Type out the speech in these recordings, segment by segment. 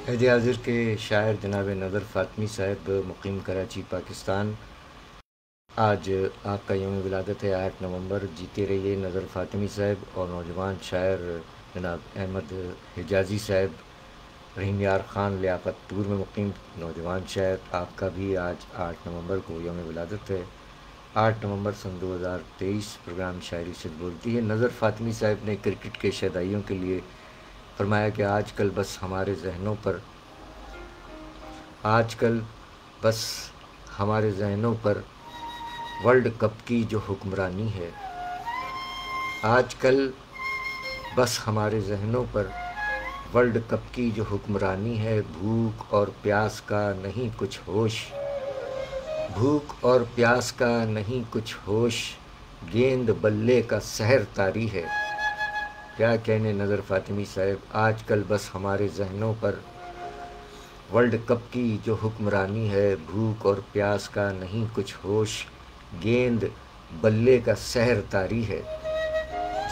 عہد حاضر کے شاعر جناب نظر فاطمی صاحب مقیم کراچی پاکستان، آج آپ کا یوم ولادت ہے 8 نومبر۔ جیتے رہیے نظر فاطمی صاحب۔ اور نوجوان شاعر جناب احمد حجازی صاحب رحیم یار خان لیاقت پور میں مقیم نوجوان شاعر، آپ کا بھی آج 8 نومبر کو یوم ولادت ہے۔ 8 نومبر سن 2023 پروگرام شاعری سچ بولتی ہے۔ نظر فاطمی صاحب نے کرکٹ کے شیدائیوں کے لیے فرمایا کہ آج کل بس ہمارے ذہنوں پر ورلڈ کپ کی جو حکمرانی ہے، آج کل بس ہمارے ذہنوں پر ورلڈ کپ کی جو حکمرانی ہے، بھوک اور پیاس کا نہیں کچھ ہوش، بھوک اور پیاس کا نہیں کچھ ہوش، گیند بلے کا سحر طاری ہے۔ کیا کہنے نظر فاطمی صاحب، آج کل بس ہمارے ذہنوں پر ورلڈ کپ کی جو حکمرانی ہے، بھوک اور پیاس کا نہیں کچھ ہوش، گیند بلے کا سحر طاری ہے۔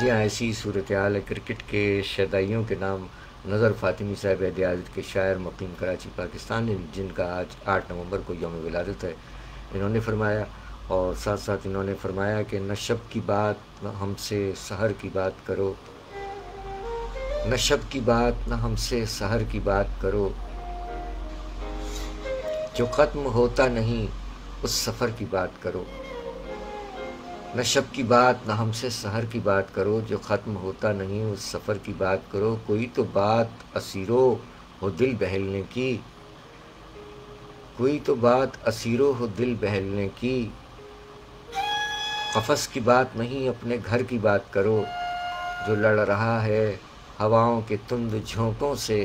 جی ہاں، ایسی صورتحال ہے کرکٹ کے شیدائیوں کے نام نظر فاطمی صاحب عہد حاضر کے شاعر مقیم کراچی پاکستان، جن کا آج 8 نومبر کو یوم ولادت ہے۔ انہوں نے فرمایا، اور ساتھ ساتھ انہوں نے فرمایا کہ نہ شب کی بات نہ ہم سے سحر کی بات کرو، نہ شب کی بات نہ ہم سے سحر کی بات کرو، جو ختم ہوتا نہیں اس سفر کی بات کرو، نہ شب کی بات نہ ہم سے سحر کی بات کرو، جو ختم ہوتا نہیں اس سفر کی بات کرو، کوئی تو بات اسیرو ہو دل بہلنے کی، کوئی تو بات اسیرو ہو دل بہلنے کی، قفس کی بات نہیں اپنے گھر کی بات کرو، جو لڑ رہا ہے ہواؤں کے تند جھونکوں سے،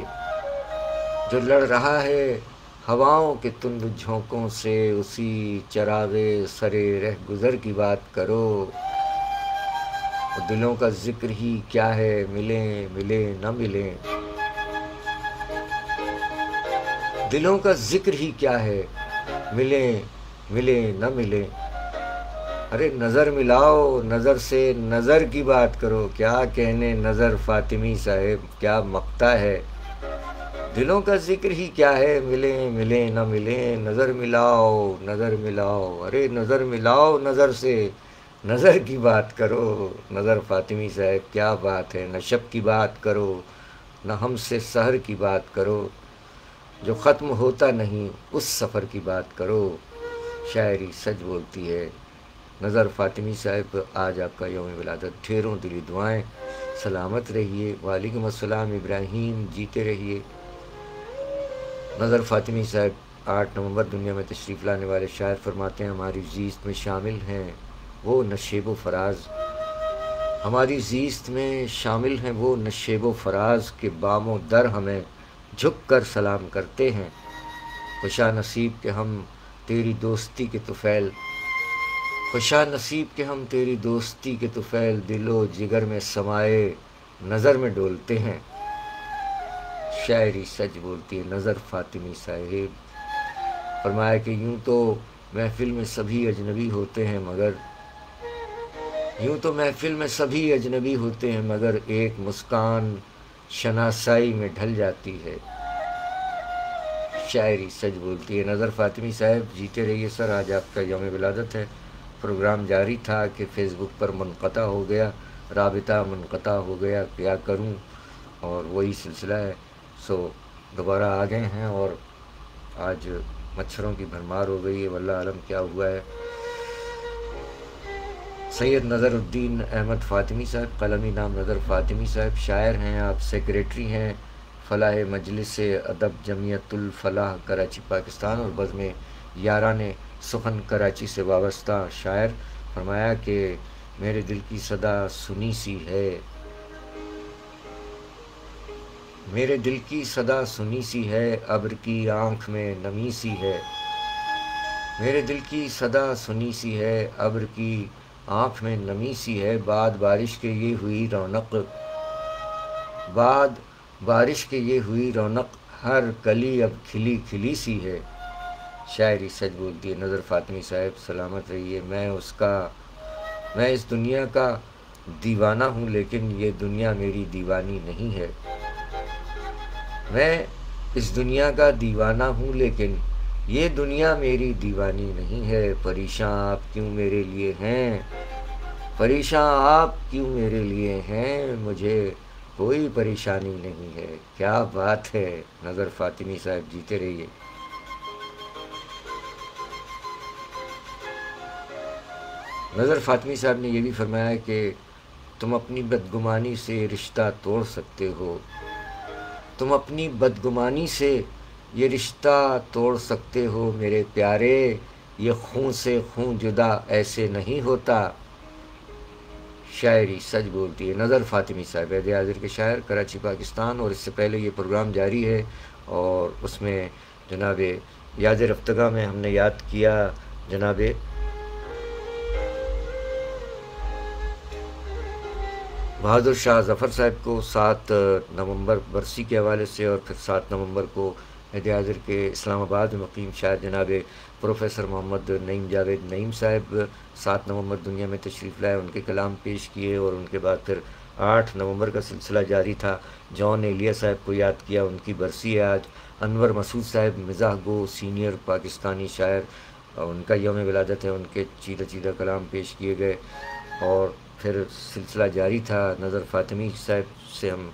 جو لڑ رہا ہے ہواؤں کے تند جھونکوں سے، اسی چراغے سرے رہ گزر کی بات کرو، دلوں کا ذکر ہی کیا ہے ملیں ملیں نہ ملیں، دلوں کا ذکر ہی کیا ہے ملیں ملیں نہ ملیں، ارے نظر ملاؤ نظر سے نظر کی بات کرو، کیا کہنے نظر فاطمی صاحب، کیا مقطع ہے، دلوں کا ذکر ہی کیا ہے ملیں ملیں نہ ملیں، نظر ملاؤ نظر ملاؤ، ارے نظر ملاؤ نظر سے نظر کی بات کرو، نظر فاطمی صاحب کیا بات ہے، نہ شب کی بات کرو نہ ہم سے سحر کی بات کرو، جو ختم ہوتا نہیں اس سفر کی بات کرو، شاعری سچ بولتی ہے۔ نظر فاطمی صاحب، آج آپ کا یوم ولادت، ڈھیروں دلی دعائیں، سلامت رہیے۔ وعلیکم السلام ابراہیم، جیتے رہیے۔ نظر فاطمی صاحب 8 نومبر دنیا میں تشریف لانے والے شاعر فرماتے ہیں، ہماری زیست میں شامل ہیں وہ نشیب و فراز، ہماری زیست میں شامل ہیں وہ نشیب و فراز کے بام و در ہمیں جھک کر سلام کرتے ہیں، خوشا نصیب کہ ہم تیری دوستی کے طفیل، خوشا نصیب کہ ہم تیری دوستی کے طفیل، دل و جگر میں سمائے نظر میں ڈولتے ہیں، شاعری سچ بولتی ہے۔ نظر فاطمی صاحب فرمایا کہ یوں تو محفل میں سبھی اجنبی ہوتے ہیں مگر ایک مسکان شناسائی میں ڈھل جاتی ہے، شاعری سچ بولتی ہے۔ نظر فاطمی صاحب، جیتے رہیے سر۔ آج آپ کا یوم ولادت ہے۔ پروگرام جاری تھا کہ فیس بک پر منقطع ہو گیا، رابطہ منقطع ہو گیا، کیا کروں، اور وہی سلسلہ ہے، سو دوبارہ آ گئے ہیں، اور آج مچھروں کی بھرمار ہو گئی ہے، واللہ عالم کیا ہوا ہے۔ سید نظر الدین احمد فاطمی صاحب، قلمی نام نظر فاطمی صاحب، شاعر ہیں آپ، سیکریٹری ہیں فلاح مجلس ادب جمعیت الفلاح کراچی پاکستان، اور بزم یاران سخن کراچی سے وابستہ شاعر۔ فرمایا کہ میرے دل کی صدا سنی سی ہے، میرے دل کی صدا سنی سی ہے، ابر کی آنکھ میں نمی سی ہے، میرے دل کی صدا سنی سی ہے، ابر کی آنکھ میں نمی سی ہے، بعد بارش کے یہ ہوئی رونق، بعد بارش کے یہ ہوئی رونق، ہر کلی اب کھلی کھلی سی ہے، شاعری سچ بولتی ہے۔ نظر فاطمی صاحب، سلامت رہیے۔ میں اس دنیا کا دیوانہ ہوں، لیکن یہ دنیا میری دیوانی نہیں ہے، میں اس دنیا کا دیوانہ ہوں لیکن یہ دنیا میری دیوانی نہیں ہے. پریشاں آپ کیوں میرے لیے ہیں, پریشاں آپ کیوں میرے لیے ہیں, مجھے کوئی پریشانی نہیں ہے. کیا بات ہے. نظر فاطمی صاحب جیتے رہیے. نظر فاطمی صاحب نے یہ بھی فرمایا کہ تم اپنی بدگمانی سے رشتہ توڑ سکتے ہو, تم اپنی بدگمانی سے یہ رشتہ توڑ سکتے ہو میرے پیارے, یہ خون سے خون جدا ایسے نہیں ہوتا. شاعری سچ بولتی ہے. نظر فاطمی صاحب عہد حاضر کے شاعر, کراچی پاکستان. اور اس سے پہلے یہ پروگرام جاری ہے اور اس میں جناب یاد رفتگاہ میں ہم نے یاد کیا جناب بہادر شاہ ظفر صاحب کو 7 نومبر برسی کے حوالے سے, اور پھر 7 نومبر کو عہد حاضر کے اسلام آباد میں مقیم شاعر جناب پروفیسر محمد نعیم جاوید نعیم صاحب 7 نومبر دنیا میں تشریف لائے, ان کے کلام پیش کیے. اور ان کے بعد پھر 8 نومبر کا سلسلہ جاری تھا. جان ایلیا صاحب کو یاد کیا, ان کی برسی ہے آج. انور مسعود صاحب مزاح گو سینئر پاکستانی شاعر, ان کا یوم ولادت ہے, ان کے چیدہ چیدہ کلام پیش کیے گئے. اور پھر سلسلہ جاری تھا. نظر فاطمی صاحب سے ہم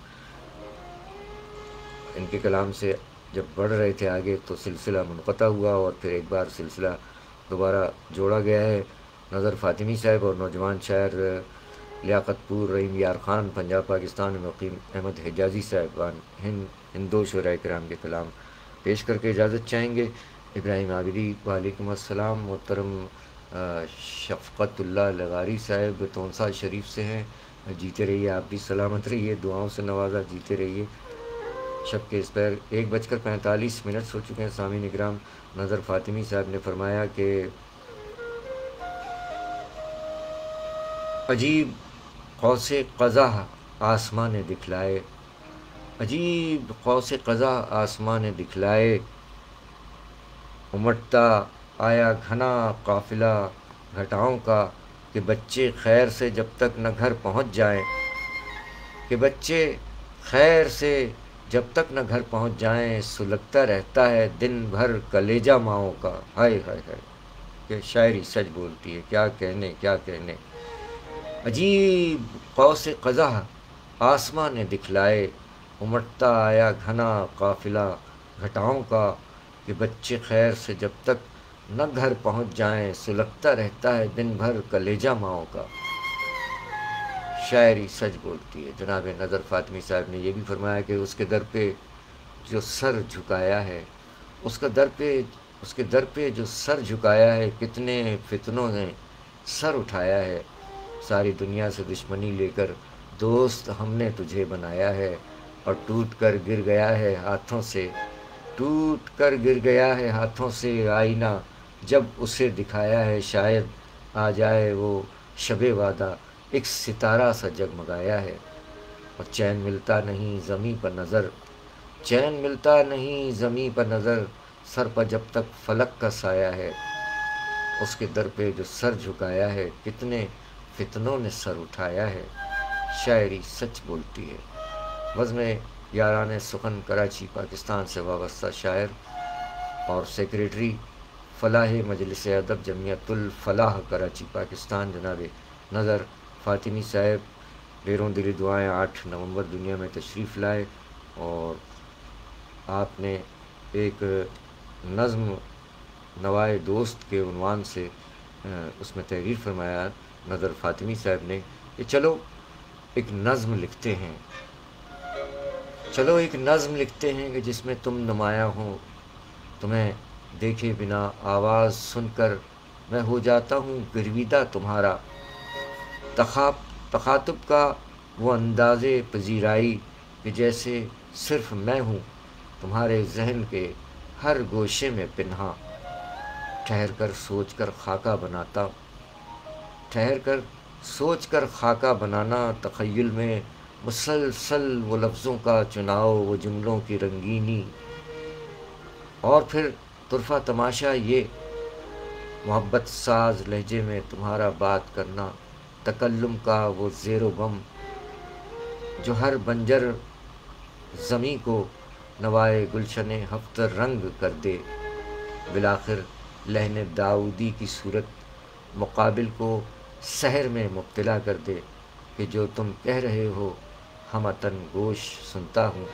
ان کے کلام سے جب بڑھ رہے تھے آگے تو سلسلہ منقطع ہوا, اور پھر ایک بار سلسلہ دوبارہ جوڑا گیا ہے. نظر فاطمی صاحب اور نوجوان شاعر لیاقت پور رحیم یار خان پنجاب پاکستان میں مقیم احمد حجازی صاحبان ہندو شعراء کرام کے کلام پیش کر کے اجازت چاہیں گے. ابراہیم عابدی وعلیکم السلام. محترم شفقت اللہ لغاری صاحب تونسا شریف سے ہیں, جیتے رہیے, آپ بھی سلامت رہیے, دعاؤں سے نوازا, جیتے رہیے. شب کے اس پیر 1:45 ہو چکے ہیں. سامعین اکرام, نظر فاطمی صاحب نے فرمایا کہ عجیب قوس قزح آسمان نے دکھلائے, عجیب قوس قزح آسمان نے دکھلائے, امٹتا آیا گھنا قافلہ گھٹاؤں کا, کہ بچے خیر سے جب تک نہ گھر پہنچ جائیں, کہ بچے خیر سے جب تک نہ گھر پہنچ جائیں, سلگتا رہتا ہے دن بھر کلیجہ ماؤں کا. ہائے ہائے ہائے, کہ شاعری سچ بولتی ہے. کیا کہنے کیا کہنے. عجیب قوس قزح آسمان نے دکھلائے, امٹتا آیا گھنا قافلہ گھٹاؤں کا, کہ بچے خیر سے جب تک نہ گھر پہنچ جائیں, سلگتا رہتا ہے دن بھر کلیجہ ماؤں کا. شاعری سچ بولتی ہے. جناب نظر فاطمی صاحب نے یہ بھی فرمایا کہ اس کے در پہ جو سر جھکایا ہے, اس کے در پہ جو سر جھکایا ہے, کتنے فتنوں نے سر اٹھایا ہے. ساری دنیا سے دشمنی لے کر دوست ہم نے تجھے بنایا ہے, اور ٹوٹ کر گر گیا ہے ہاتھوں سے, ٹوٹ کر گر گیا ہے ہاتھوں سے آئینہ جب اسے دکھایا ہے. شاید آ جائے وہ شب وعدہ, ایک ستارہ سا جگمگایا ہے. اور چین ملتا نہیں زمیں پر نظر, چین ملتا نہیں زمیں پر نظر, سر پر جب تک فلک کا سایہ ہے. اس کے در پہ جو سر جھکایا ہے, کتنے فتنوں نے سر اٹھایا ہے. شاعری سچ بولتی ہے. وزن یاران سخن کراچی پاکستان سے وابستہ شاعر اور سیکریٹری فلاح مجلس ادب جمعیت الفلاح کراچی پاکستان جناب نظر فاطمی صاحب ڈھیروں دلی دعائیں 8 نومبر دنیا میں تشریف لائے, اور آپ نے ایک نظم نوائے دوست کے عنوان سے اس میں تحریر فرمایا نظر فاطمی صاحب نے کہ چلو ایک نظم لکھتے ہیں, چلو ایک نظم لکھتے ہیں کہ جس میں تم نمایاں ہو. تمہیں دیکھے بنا آواز سن کر میں ہو جاتا ہوں گرویدہ تمہارا. تخاطب کا وہ انداز پذیرائی کہ جیسے صرف میں ہوں تمہارے ذہن کے ہر گوشے میں پنہاں. ٹھہر کر سوچ کر خاکہ بناتا, ٹھہر کر سوچ کر خاکہ بنانا, تخیل میں مسلسل وہ لفظوں کا چناؤ, وہ جملوں کی رنگینی, اور پھر طرفہ تماشا یہ محبت ساز لہجے میں تمہارا بات کرنا. تکلم کا وہ زیر و بم جو ہر بنجر زمیں کو نوائے گلشن ہفتر رنگ کر دے، بالآخر لہن داؤدی کی صورت مقابل کو سحر میں مبتلا کر دے، کہ جو تم کہہ رہے ہو ہمتن گوش سنتا ہوں،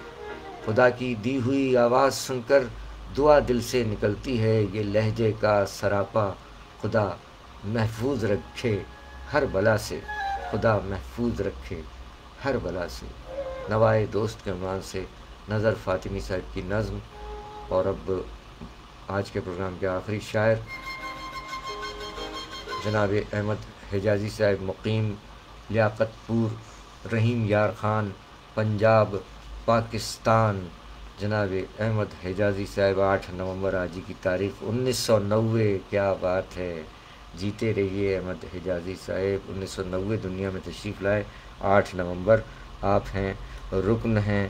خدا کی دی ہوئی آواز سن کر دعا دل سے نکلتی ہے، یہ لہجے کا سراپا خدا محفوظ رکھے ہر بلا سے، خدا محفوظ رکھے ہر بلا سے۔ نوائے دوست کے عنوان سے نظر فاطمی صاحب کی نظم۔ اور اب آج کے پروگرام کے آخری شاعر جناب احمد حجازی صاحب، مقیم لیاقت پور، رحیم یار خان، پنجاب، پاکستان۔ جناب احمد حجازی صاحب 8 نومبر آج کی تاریخ 1990، کیا بات ہے، جیتے رہیے احمد حجازی صاحب۔ 1990 دنیا میں تشریف لائے، 8 نومبر۔ آپ ہیں رکن ہیں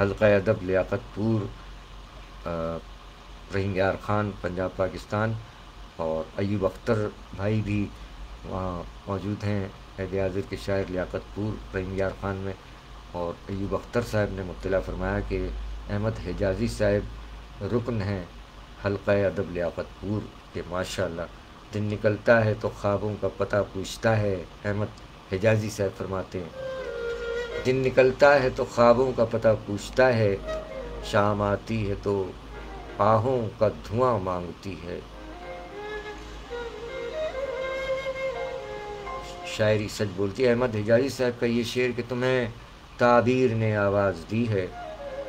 حلقہ ادب لیاقت پور، رحیم یار خان، پنجاب پاکستان۔ اور ایوب اختر بھائی بھی وہاں موجود ہیں، عہد حاضر کے شاعر لیاقت پور رحیم یار خان میں۔ اور ایوب اختر صاحب نے مطلع فرمایا کہ احمد حجازی صاحب رکن ہیں حلقہ ادب لیاقت پور کے، ماشاءاللہ۔ دن نکلتا ہے تو خوابوں کا پتہ پوچھتا ہے، احمد حجازی صاحب فرماتے ہیں دن نکلتا ہے تو خوابوں کا پتہ پوچھتا ہے، شام آتی ہے تو آہوں کا دھواں مانگتی ہے۔ شاعری سچ بولتی ہے۔ احمد حجازی صاحب کا یہ شعر کہ تمہیں تعبیر نے آواز دی ہے،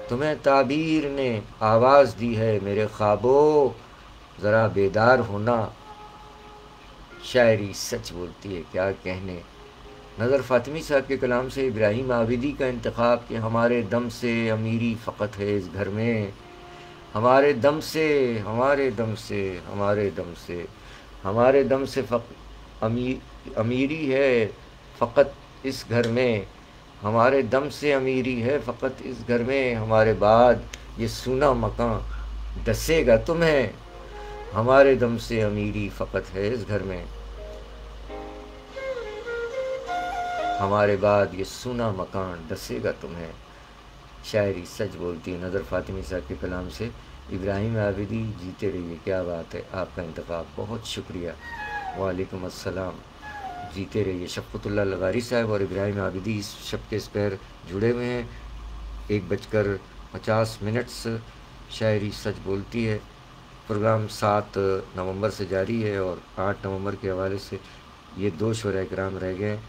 تمہیں تعبیر نے آواز دی ہے، میرے خوابوں ذرا بیدار ہونا۔ شاعری سچ بولتی ہے، کیا کہنے۔ نظر فاطمی صاحب کے کلام سے ابراہیم عابدی کا انتخاب کہ ہمارے دم سے امیری فقط ہے اس گھر میں، ہمارے دم سے، ہمارے دم سے، ہمارے دم سے، ہمارے دم سے امیری ہے فقط اس گھر میں، ہمارے دم سے امیری ہے فقط اس گھر میں، ہمارے بعد یہ سونا مکان ڈسے گا تمہیں، ہمارے دم سے امیری فقط ہے اس گھر میں، ہمارے بعد یہ سونا مکان ڈسے گا تمہیں۔ شاعری سچ بولتی ہے۔ نظر فاطمی صاحب کے کلام سے ابراہیم عابدی، جیتے رہیے، کیا بات ہے، آپ کا انتخاب، بہت شکریہ۔ وعلیکم السلام، جیتے رہیے۔ شفقت اللہ لغاری صاحب اور ابراہیم عابدی اس شب کے اس پہر جڑے ہوئے ہیں، 1:50 شاعری سچ بولتی ہے۔ پروگرام 7 نومبر سے جاری ہے اور 8 نومبر کے حوالے سے یہ 2 شعراء کرام رہ گئے ہیں،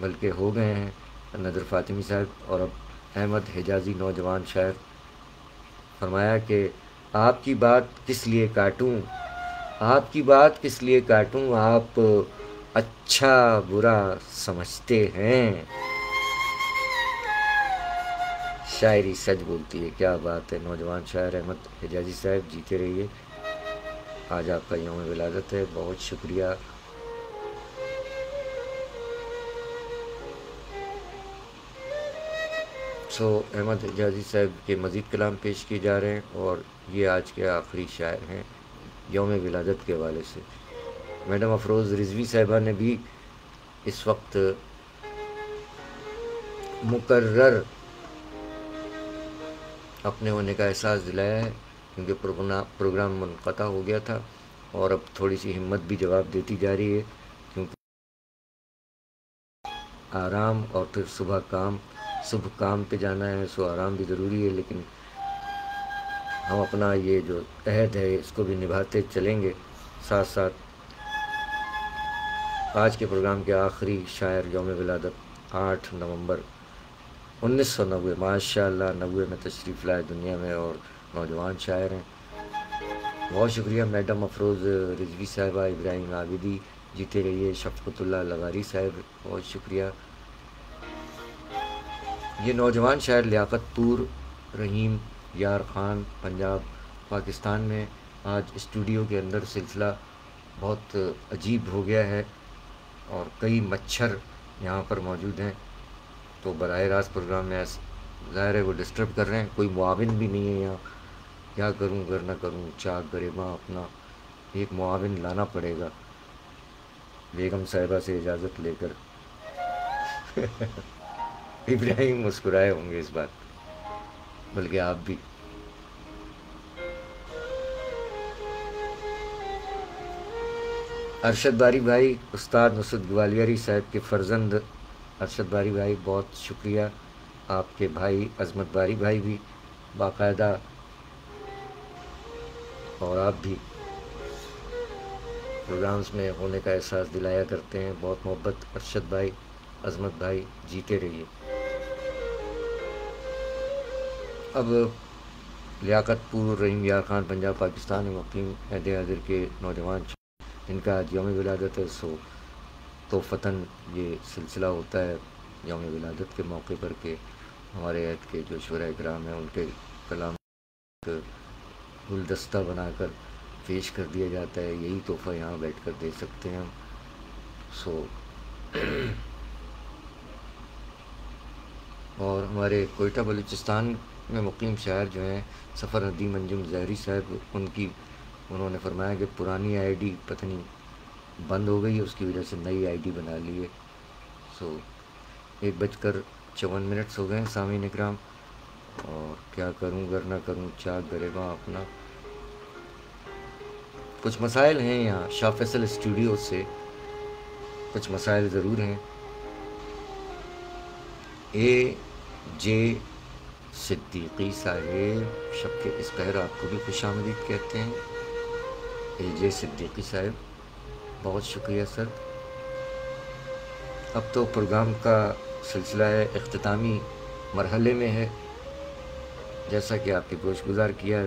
بلکہ ہو گئے ہیں، نظر فاطمی صاحب اور اب احمد حجازی نوجوان شاعر۔ فرمایا کہ آپ کی بات کس لیے کاٹوں، آپ کی بات کس لیے کاٹوں، آپ اچھا برا سمجھتے ہیں۔ شاعری سچ بولتی ہے، کیا بات ہے، نوجوان شاعر احمد حجازی صاحب، جیتے رہیے۔ آج آپ کا یوم ولادت ہے، بہت شکریہ۔ احمد حجازی صاحب کے مزید کلام پیش کیے جا رہے ہیں اور یہ آج کے آخری شاعر ہیں یوم ولادت کے حوالے سے۔ میڈم افروز رضوی صاحبہ نے بھی اس وقت مقرر اپنے ہونے کا احساس دلایا ہے، کیونکہ پروگرام منقطع ہو گیا تھا اور اب تھوڑی سی ہمت بھی جواب دیتی جا رہی ہے، کیونکہ آرام اور پھر صبح کام پہ جانا ہے، سو آرام بھی ضروری ہے، لیکن ہم اپنا یہ جو عہد ہے اس کو بھی نبھاتے چلیں گے ساتھ ساتھ۔ آج کے پروگرام کے آخری شاعر یوم ولادت 8 نومبر 1990، ماشاءاللہ 90 میں تشریف لائے دنیا میں اور نوجوان شاعر ہیں۔ بہت شکریہ میڈم افروز رضوی صاحبہ، ابراہیم عابدی، جیتے رہیے، شفقت اللہ لغاری صاحب، بہت شکریہ۔ یہ نوجوان شاعر لیاقت پور، رحیم یار خان، پنجاب پاکستان میں آج اسٹوڈیو کے اندر سلسلہ بہت عجیب ہو گیا ہے اور کئی مچھر یہاں پر موجود ہیں، تو براہ راست پروگرام میں ظاہر ہے وہ ڈسٹرب کر رہے ہیں، کوئی معاون بھی نہیں ہے یہاں، کیا کروں گر نہ کروں، چاک گریباں اپنا ایک معاون لانا پڑے گا بیگم صاحبہ سے اجازت لے کر۔ ابراہیم مسکرائے ہوں گے اس بات، بلکہ آپ بھی۔ ارشد باری بھائی، استاد نصرت گوالیاری صاحب کے فرزند ارشد باری بھائی، بہت شکریہ. آپ کے بھائی عظمت باری بھائی بھی باقاعدہ، اور آپ بھی پروگرامز میں ہونے کا احساس دلایا کرتے ہیں. بہت محبت ارشد بھائی، عظمت بھائی، جیتے رہیے. اب لیاقت پور رحیم یار خان پنجاب پاکستان میں مقیم عہد حاضر کے نوجوان جن کا آج یوم ولادت ہے، سو توفتاً یہ سلسلہ ہوتا ہے یوم ولادت کے موقع پر کہ ہمارے عہد کے جو شعراء کرام ہیں ان کے کلام گلدستہ بنا کر پیش کر دیا جاتا ہے. یہی تحفہ یہاں بیٹھ کر دے سکتے ہیں ہم. سو اور ہمارے کوئٹہ بلوچستان میں مقیم شاعر جو ہیں سفر ندیم انجم ظہری صاحب، انہوں نے فرمایا کہ پرانی آئی ڈی پتہ نہیں بند ہو گئی ہے، اس کی وجہ سے نئی آئی ڈی بنا لی ہے. سو 1:54 ہو گئے ہیں سامعین اکرام، اور کیا کروں گر نہ کروں چاک گریباں اپنا. کچھ مسائل ہیں یہاں شاہ فیصل اسٹوڈیو سے، کچھ مسائل ضرور ہیں. اے جے صدیقی صاحب، شب کے اس پہر آپ کو بھی خوش آمدید کہتے ہیں. اے جے صدیقی صاحب، بہت شکریہ سر. اب تو پروگرام کا سلسلہ ہے اختتامی مرحلے میں ہے، جیسا کہ آپ کے گوش گزار کیا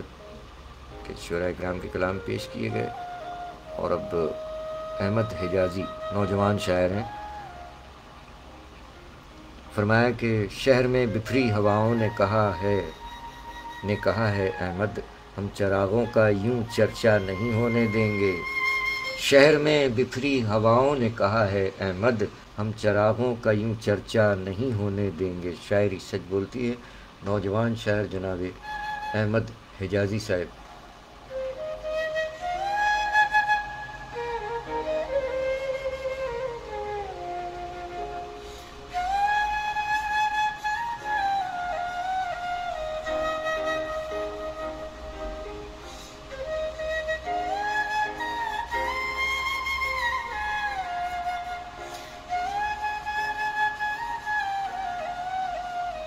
کہ شعراء کرام کے کلام پیش کیے گئے. اور اب احمد حجازی نوجوان شاعر ہیں، فرمایا کہ شہر میں بکھری ہواؤں نے کہا ہے احمد، ہم چراغوں کا یوں چرچا نہیں ہونے دیں گے. شہر میں بکھری ہواؤں نے کہا ہے احمد، ہم چراغوں کا یوں چرچا نہیں ہونے دیں گے. شاعری سچ بولتی ہے. نوجوان شاعر جناب احمد حجازی صاحب.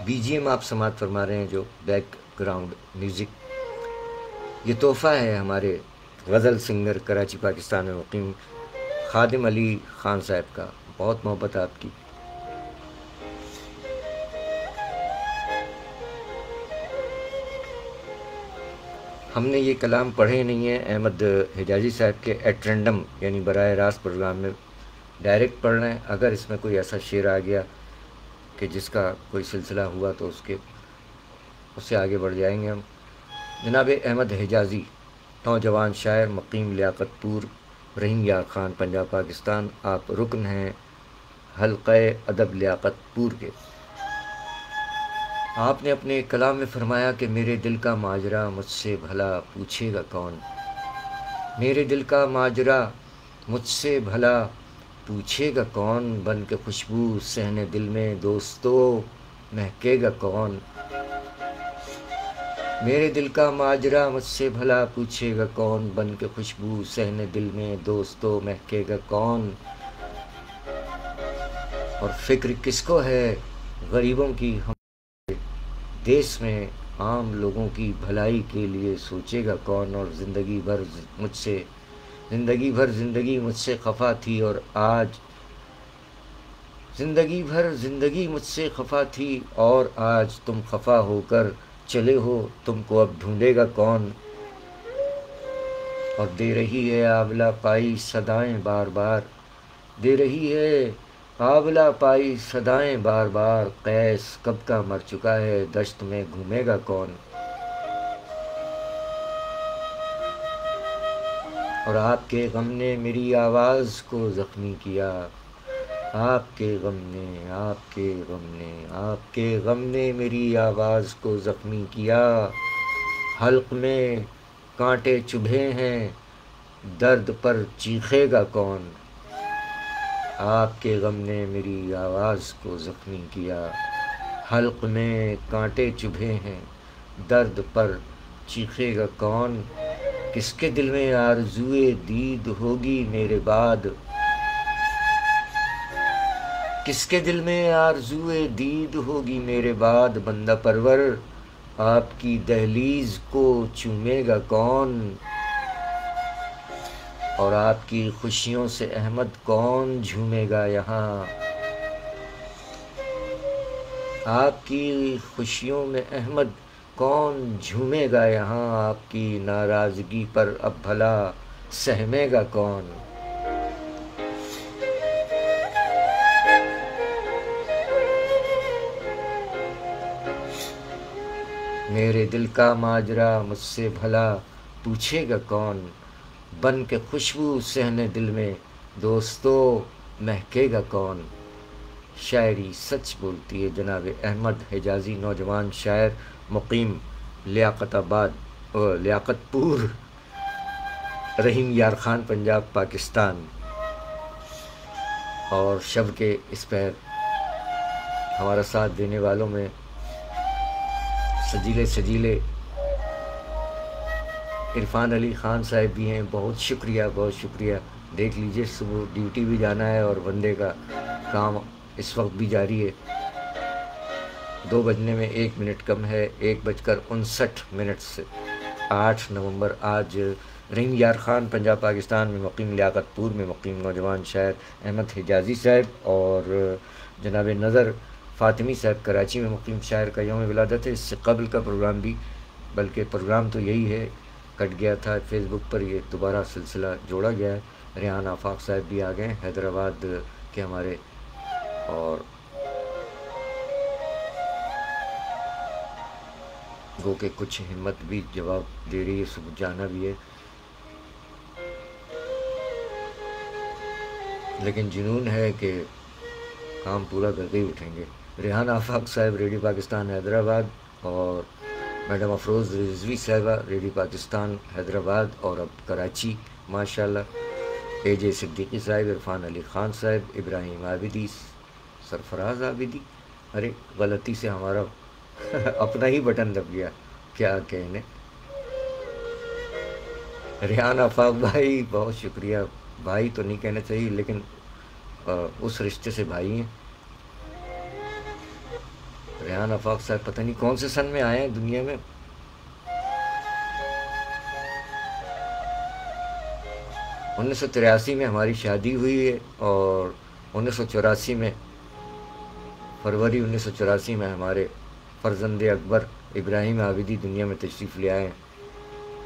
بی جی ایم آپ سماعت فرما رہے ہیں جو بیک گراؤنڈ میوزک، یہ تحفہ ہے ہمارے غزل سنگر کراچی پاکستان میں مقیم خادم علی خان صاحب کا. بہت محبت آپ کی. ہم نے یہ کلام پڑھے نہیں ہیں احمد حجازی صاحب کے ایٹ رینڈم، یعنی براہ راست پروگرام میں ڈائریکٹ پڑھ رہے ہیں. اگر اس میں کوئی ایسا شعر آ گیا کہ جس کا کوئی سلسلہ ہوا تو اس سے آگے بڑھ جائیں گے ہم. جناب احمد حجازی نوجوان شاعر مقیم لیاقت پور رحیم یار خان پنجاب پاکستان، آپ رکن ہیں حلقہ ادب لیاقت پور کے. آپ نے اپنے کلام میں فرمایا کہ میرے دل کا ماجرا مجھ سے بھلا پوچھے گا کون. میرے دل کا ماجرا مجھ سے بھلا پوچھے گا کون، بن کے خوشبو صحن دل میں دوستو مہکے گا کون. میرے دل کا ماجرا مجھ سے بھلا پوچھے گا کون، بن کے خوشبو صحن دل میں دوستو مہکے گا کون. اور فکر کس کو ہے غریبوں کی ہم دیس میں، عام لوگوں کی بھلائی کے لیے سوچے گا کون. اور زندگی بھر زندگی مجھ سے خفا تھی، اور آج زندگی بھر زندگی مجھ سے خفا تھی، اور آج تم خفا ہو کر چلے ہو، تم کو اب ڈھونڈے گا کون. اور دے رہی ہے آبلہ پائی صدائیں بار بار، دے رہی ہے آبلہ پائی صدائیں بار بار، قیس کب کا مر چکا ہے دشت میں گھومے گا کون. اور آپ کے غم نے میری آواز کو زخمی کیا، آپ کے غم نے میری آواز کو زخمی کیا. حلق میں کانٹے چبھے ہیں درد پر چیخے گا کون. آپ کے غم نے میری آواز کو زخمی کیا، حلق میں کانٹے چبھے ہیں درد پر چیخے گا کون. کس کے دل میں آرزوئے دید ہوگی میرے بعد، کس کے دل میں آرزوئے دید ہوگی میرے بعد، بندہ پرور آپ کی دہلیز کو چومے گا کون، اور آپ کی خوشیوں سے احمد کون جھومے گا یہاں، آپ کی خوشیوں میں احمد کون جھومے گا یہاں، آپ کی ناراضگی پر اب بھلا سہمے گا کون، میرے دل کا ماجرا مجھ سے بھلا پوچھے گا کون، بن کے خوشبو صحن دل میں دوستو مہکے گا کون، شاعری سچ بولتی ہے جناب احمد حجازی، نوجوان شاعر، مقیم لیاقت پور، رحیم یار خان، پنجاب، پاکستان۔ اور شب کے اس پہر ہمارا ساتھ دینے والوں میں سجیلے عرفان علی خان صاحب بھی ہیں، بہت شکریہ بہت شکریہ۔ دیکھ لیجئے صبح ڈیوٹی بھی جانا ہے اور بندے کا کام اس وقت بھی جاری ہے، 2 بجنے میں 1 منٹ کم ہے، 1:59 سے 8 نومبر آج رحیم یار خان، پنجاب پاکستان میں مقیم، لیاقت پور میں مقیم نوجوان شاعر احمد حجازی صاحب اور جناب نظر فاطمی صاحب کراچی میں مقیم شاعر کا یوم ولادت ہے۔ اس سے قبل کا پروگرام بھی، بلکہ پروگرام تو یہی ہے، کٹ گیا تھا، فیس بک پر یہ دوبارہ سلسلہ جوڑا گیا ہے۔ ریحان آفاق صاحب بھی آ گئے ہیں حیدرآباد کے ہمارے، اور گو کہ کچھ ہمت بھی جواب دے رہی ہے، صبح جانا بھی ہے، لیکن جنون ہے کہ کام پورا کر کے ہی اٹھیں گے۔ ریحان آفاق صاحب ریڈیو پاکستان حیدرآباد، اور میڈم افروز رضوی صاحبہ ریڈیو پاکستان حیدرآباد اور اب کراچی ماشاءاللہ، اے جے صدیقی صاحب، عرفان علی خان صاحب، ابراہیم عابدی، سرفراز عابدی، ارے غلطی سے ہمارا اپنا ہی بٹن دب گیا، کیا کہنے۔ ریحان آفاق بھائی بہت شکریہ، بھائی تو نہیں کہنا چاہیے لیکن اس رشتے سے بھائی ہیں۔ ریحان آفاق صاحب پتہ نہیں کون سے سن میں آئے ہیں دنیا میں، 1983 میں ہماری شادی ہوئی ہے، اور 1984 میں، فروری 1984 میں ہمارے فرزند اکبر ابراہیم عابدی دنیا میں تشریف لے آئے ہیں۔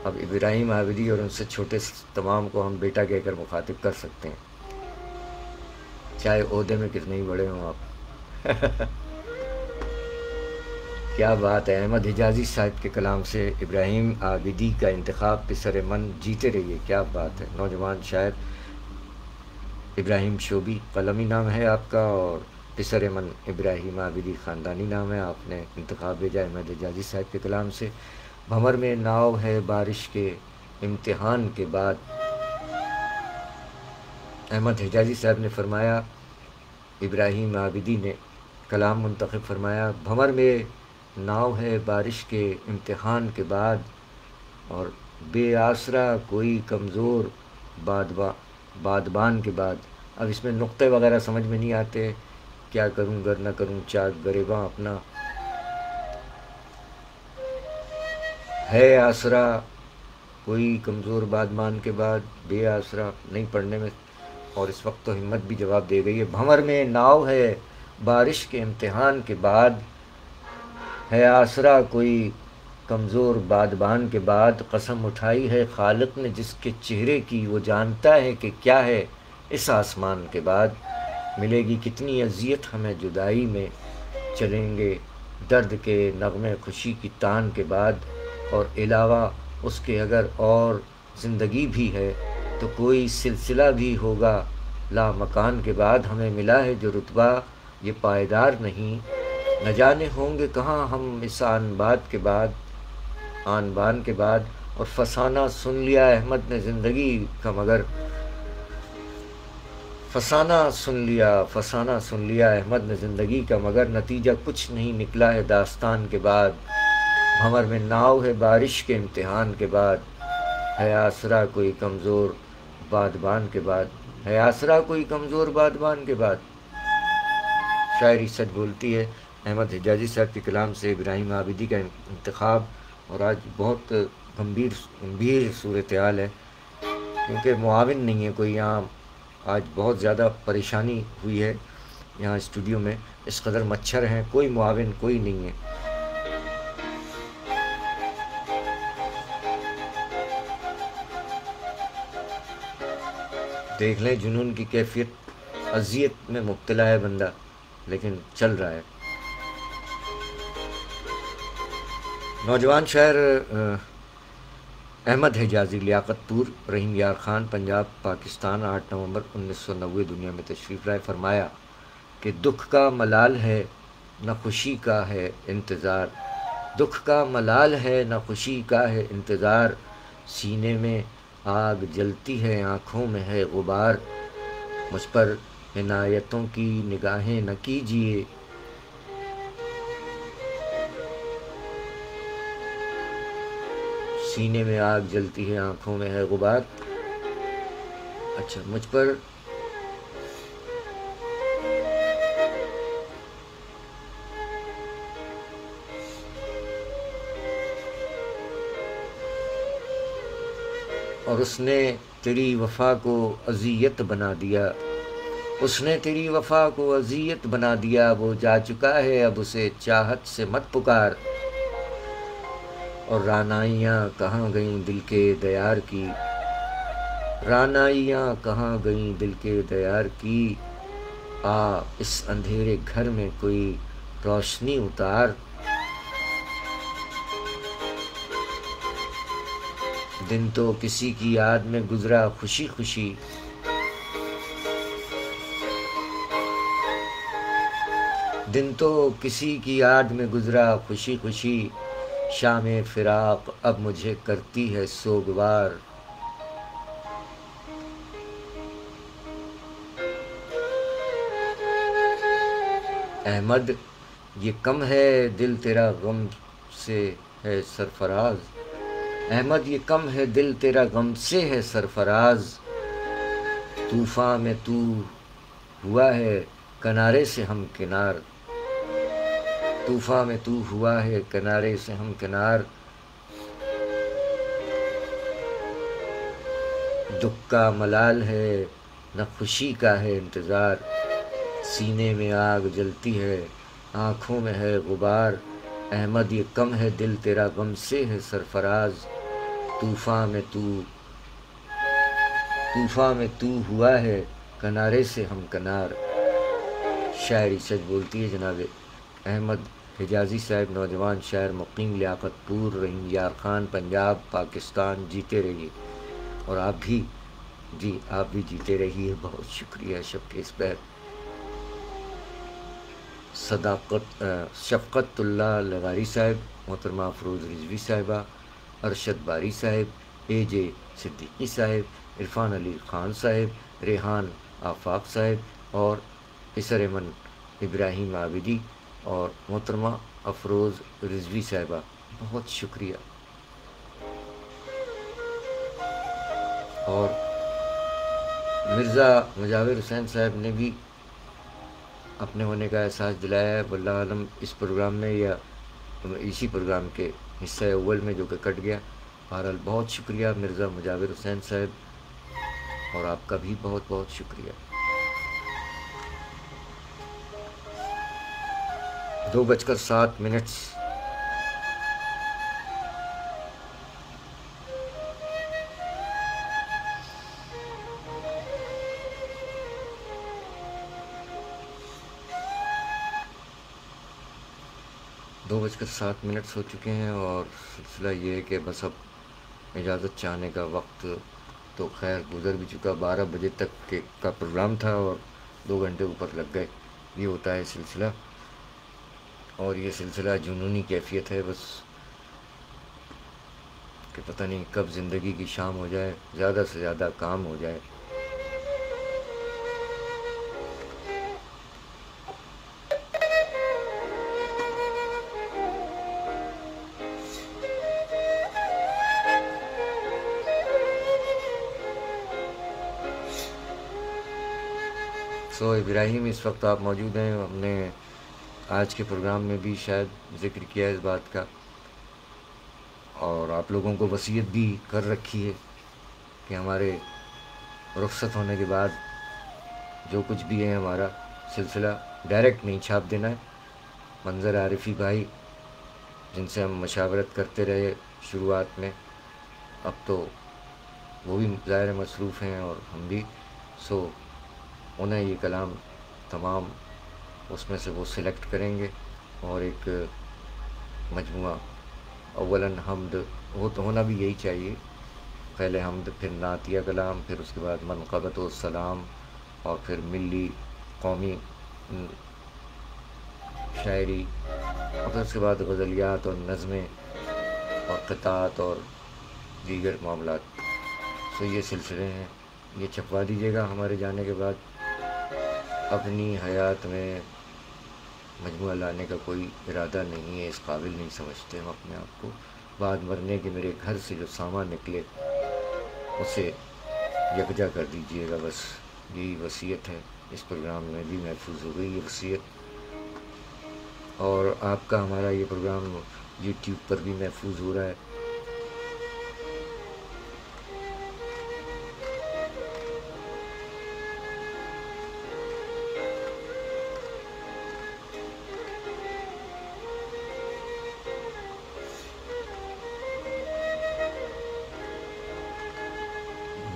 اب ابراہیم عابدی اور ان سے چھوٹے تمام کو ہم بیٹا کہہ کر مخاطب کر سکتے ہیں، چاہے عہدے میں کتنے ہی بڑے ہوں آپ۔ کیا بات ہے، احمد حجازی صاحب کے کلام سے ابراہیم عابدی کا انتخاب، پسر من جیتے رہیے، کیا بات ہے۔ نوجوان شاعر ابراہیم شوبی قلمی نام ہے آپ کا، اور پسر من ابراہیم عابدی خاندانی نام ہے، آپ نے انتخاب بھیجا احمد حجازی صاحب کے کلام سے۔ بھنور میں ناؤ ہے بارش کے امتحان کے بعد، احمد حجازی صاحب نے فرمایا، ابراہیم عابدی نے کلام منتخب فرمایا، بھنور میں ناؤ ہے بارش کے امتحان کے بعد، اور بے آسرا کوئی کمزور بادبان کے بعد۔ اب اس میں نقطے وغیرہ سمجھ میں نہیں آتے، کیا کروں گر نہ کروں چاک گریباں اپنا، ہے آسرا کوئی کمزور بادبان کے بعد، بے آسرا نہیں پڑھنے میں، اور اس وقت تو ہمت بھی جواب دے گئی ہے۔ بھنور میں ناؤ ہے بارش کے امتحان کے بعد، ہے آسرا کوئی کمزور بادبان کے بعد، قسم اٹھائی ہے خالق نے جس کے چہرے کی، وہ جانتا ہے کہ کیا ہے اس آسمان کے بعد، ملے گی کتنی اذیت ہمیں جدائی میں، چلیں گے درد کے نغمے خوشی کی تان کے بعد، اور علاوہ اس کے اگر اور زندگی بھی ہے تو کوئی سلسلہ بھی ہوگا لا مکان کے بعد، ہمیں ملا ہے جو رتبہ یہ پائیدار نہیں، نہ جانے ہوں گے کہاں ہم اس آن بان کے بعد، اور فسانہ سن لیا احمد نے زندگی کا مگر، فسانہ سن لیا احمد نے زندگی کا مگر، نتیجہ کچھ نہیں نکلا ہے داستان کے بعد، بھنور میں ناؤ ہے بارش کے امتحان کے بعد، ہے آسرا کوئی کمزور بادبان کے بعد، ہے آسرا کوئی کمزور بادبان کے بعد۔ شاعری سچ بولتی ہے، احمد حجازی صاحب کے کلام سے ابراہیم عابدی کا انتخاب۔ اور آج بہت گمبھیر صورتحال ہے، کیونکہ معاون نہیں ہے کوئی یہاں۔ آج بہت زیادہ پریشانی ہوئی ہے یہاں اسٹوڈیو میں، اس قدر مچھر ہیں، کوئی معاون کوئی نہیں ہے۔ دیکھ لیں جنون کی کیفیت، اذیت میں مبتلا ہے بندہ لیکن چل رہا ہے۔ نوجوان شاعر احمد حجازی، لیاقت پور، رحیم یار خان، پنجاب، پاکستان، 8 نومبر 1990 دنیا میں تشریف لائے۔ فرمایا کہ دکھ کا ملال ہے نہ خوشی کا ہے انتظار، دکھ کا ملال ہے نہ خوشی کا ہے انتظار، سینے میں آگ جلتی ہے آنکھوں میں ہے غبار، مجھ پر عنایتوں کی نگاہیں نہ کیجیے، سینے میں آگ جلتی ہے آنکھوں میں ہے غبار۔ اچھا، مجھ پر اور اس نے تیری وفا کو اذیت بنا دیا، اس نے تیری وفا کو اذیت بنا دیا، وہ جا چکا ہے اب اسے چاہت سے مت پکار، اور رعنائیاں کہاں گئیں دل کے دیار کی، رعنائیاں کہاں گئیں دل کے دیار کی، آ اس اندھیرے گھر میں کوئی روشنی اتار، دن تو کسی کی یاد میں گزرا خوشی خوشی، دن تو کسی کی یاد میں گزرا خوشی خوشی، شام فراق اب مجھے کرتی ہے سوگوار، احمد یہ کم ہے دل تیرا غم سے ہے سرفراز، احمد یہ کم ہے دل تیرا غم سے ہے سرفراز، طوفان میں تو ہوا ہے کنارے سے ہم کنار، طوفان میں تو ہوا ہے کنارے سے ہم کنار، دکھ کا ملال ہے نہ خوشی کا ہے انتظار، سینے میں آگ جلتی ہے آنکھوں میں ہے غبار، احمد یہ کم ہے دل تیرا غم سے ہے سرفراز، طوفان میں تو ہوا ہے کنارے سے ہم کنار۔ شاعری سچ بولتی ہے جناب احمد حجازی صاحب، نوجوان شاعر، مقیم لیاقت پور، رحیم یار خان، پنجاب، پاکستان۔ جیتے رہیے، اور آپ بھی جیتے رہیے۔ بہت شکریہ شبکیس بہر، شفقت اللہ لغاری صاحب، محترمہ افروز رضوی صاحبہ، ارشد باری صاحب، اے جے صدیقی صاحب، عرفان علی خان صاحب، ریحان آفاق صاحب، اور اسر ایمن ابراہیم عابدی، اور محترمہ افروز رضوی صاحبہ، بہت شکریہ۔ اور مرزا مجاور حسین صاحب نے بھی اپنے ہونے کا احساس دلایا ہے، واللہ عالم اس پروگرام میں یا اسی پروگرام کے حصہ اول میں جو کہ کٹ گیا۔ بہرحال بہت شکریہ مرزا مجاور حسین صاحب، اور آپ کا بھی بہت بہت شکریہ۔ 2:07۔ 2:07 ہو چکے ہیں، اور سلسلہ یہ ہے کہ بس اب اجازت چاہنے کا وقت تو خیر گزر بھی چکا۔ 12 بجے تک کا پروگرام تھا اور 2 گھنٹے اوپر لگ گئے۔ یہ ہوتا ہے سلسلہ، اور یہ سلسلہ جنونی کیفیت ہے بس، کہ پتہ نہیں کب زندگی کی شام ہو جائے، زیادہ سے زیادہ کام ہو جائے۔ سو ابراہیم اس وقت آپ موجود ہیں، ہم نے آج کے پروگرام میں بھی شاید ذکر کیا ہے اس بات کا، اور آپ لوگوں کو وصیت بھی کر رکھی ہے کہ ہمارے رخصت ہونے کے بعد جو کچھ بھی ہے ہمارا سلسلہ ڈائریکٹ نہیں چھاپ دینا ہے. منظر عارفی بھائی جن سے ہم مشاورت کرتے رہے شروعات میں، اب تو وہ بھی ظاہر مصروف ہیں اور ہم بھی، سو انہیں یہ کلام تمام اس میں سے وہ سلیکٹ کریں گے، اور ایک مجموعہ اولاً حمد، وہ تو ہونا بھی یہی چاہیے، پہلے حمد، پھر نعتیہ کلام، پھر اس کے بعد منقبت و سلام، اور پھر ملی قومی شاعری، اور پھر اس کے بعد غزلیات اور نظمیں اور قطعات اور دیگر معاملات. سو یہ سلسلے ہیں، یہ چھپوا دیجیے گا ہمارے جانے کے بعد. اپنی حیات میں مجموعہ لانے کا کوئی ارادہ نہیں ہے، اس قابل نہیں سمجھتے ہم اپنے آپ کو. بعد مرنے کے میرے گھر سے جو سامان نکلے اسے یکجا کر دیجیے گا، بس یہی وصیت ہے. اس پروگرام میں بھی محفوظ ہو گئی یہ وصیت، اور آپ کا ہمارا یہ پروگرام یوٹیوب پر بھی محفوظ ہو رہا ہے.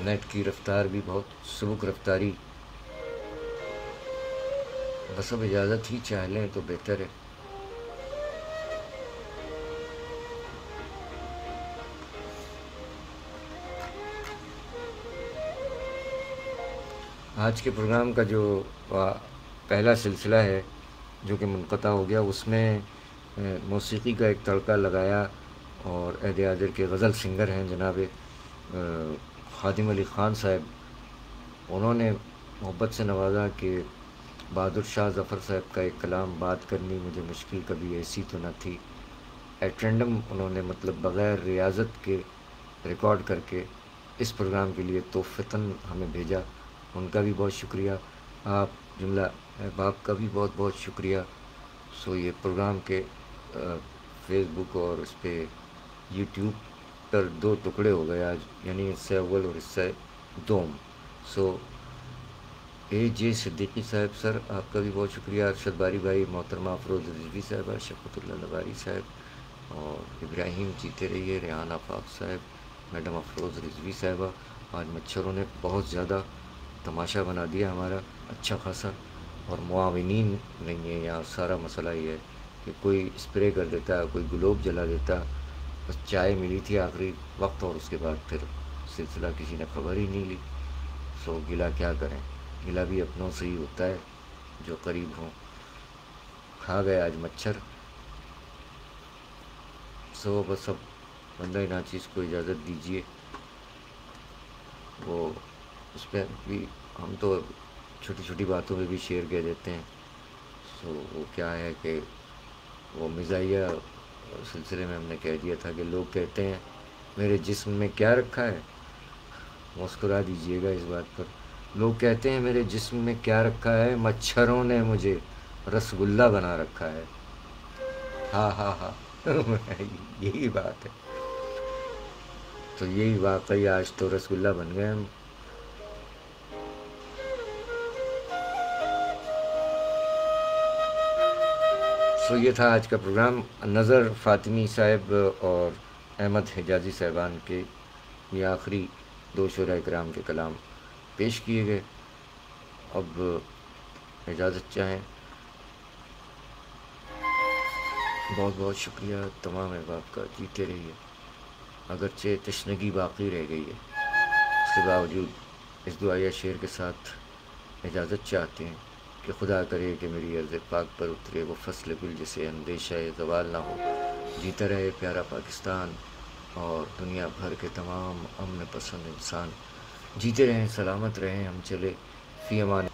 نیٹ کی رفتار بھی بہت سبک رفتاری، بس اب اجازت ہی چاہ لیں تو بہتر ہے. آج کے پروگرام کا جو پہلا سلسلہ ہے جو کہ منقطع ہو گیا، اس میں موسیقی کا ایک تڑکا لگایا، اور عہد حاضر کے غزل سنگر ہیں جناب خادم علی خان صاحب، انہوں نے محبت سے نوازا کہ بہادر شاہ ظفر صاحب کا ایک کلام بات کرنی مجھے مشکل کبھی ایسی تو نہ تھی، ایٹ رینڈم انہوں نے مطلب بغیر ریاضت کے ریکارڈ کر کے اس پروگرام کے لیے تحفتاً ہمیں بھیجا. ان کا بھی بہت شکریہ، آپ جملہ احباب کا بھی بہت بہت شکریہ. سو یہ پروگرام کے فیس بک اور اس پہ یوٹیوب پر 2 ٹکڑے ہو گئے آج، یعنی حصہ اول اور حصہ دوم. سو اے جے صدیقی صاحب سر، آپ کا بھی بہت شکریہ. ارشد باری بھائی، محترمہ افروز رضوی صاحبہ، شفقت اللہ لباری صاحب، اور ابراہیم جیتے رہیے، ریحان آفاق صاحب، میڈم افروز رضوی صاحبہ. آج مچھروں نے بہت زیادہ تماشا بنا دیا ہمارا اچھا خاصا، اور معاونین نہیں ہے یہاں. سارا مسئلہ یہ ہے کہ کوئی اسپرے کر دیتا ہے، کوئی گلوب جلا دیتا. بس چائے ملی تھی آخری وقت، اور اس کے بعد پھر سلسلہ کسی نے خبر ہی نہیں لی. سو گلا کیا کریں، گلا بھی اپنوں سے ہی ہوتا ہے جو قریب ہوں. کھا گئے آج مچھر. سو بس اب بندہ ناچیز کو اجازت دیجیے. وہ اس پہ بھی ہم تو چھوٹی چھوٹی باتوں پہ بھی شعر کہہ دیتے ہیں. سو وہ کیا ہے کہ وہ مزاحیہ سلسلے میں ہم نے کہہ دیا تھا کہ لوگ کہتے ہیں میرے جسم میں کیا رکھا ہے، مسکرا دیجیے گا اس بات پر. لوگ کہتے ہیں میرے جسم میں کیا رکھا ہے، مچھروں نے مجھے رس گلہ بنا رکھا ہے. ہاں ہاں ہاں یہی بات ہے. تو یہی واقعی آج تو رس گلہ بن گئے ہم. سو یہ تھا آج کا پروگرام. نظر فاطمی صاحب اور احمد حجازی صاحبان کے یہ آخری 2 شعراء کرام کے کلام پیش کیے گئے. اب اجازت چاہیں. بہت بہت شکریہ تمام احباب کا. جیتے رہیے، اگرچہ تشنگی باقی رہ گئی ہے، اس کے باوجود اس دعائیہ شعر کے ساتھ اجازت چاہتے ہیں کہ خدا کرے کہ میری عرض پاک پر اترے وہ فصل گل جسے اندیشہ زوال نہ ہو. جیتا رہے پیارا پاکستان اور دنیا بھر کے تمام امن پسند انسان. جیتے رہیں، سلامت رہیں. ہم چلے فی امان.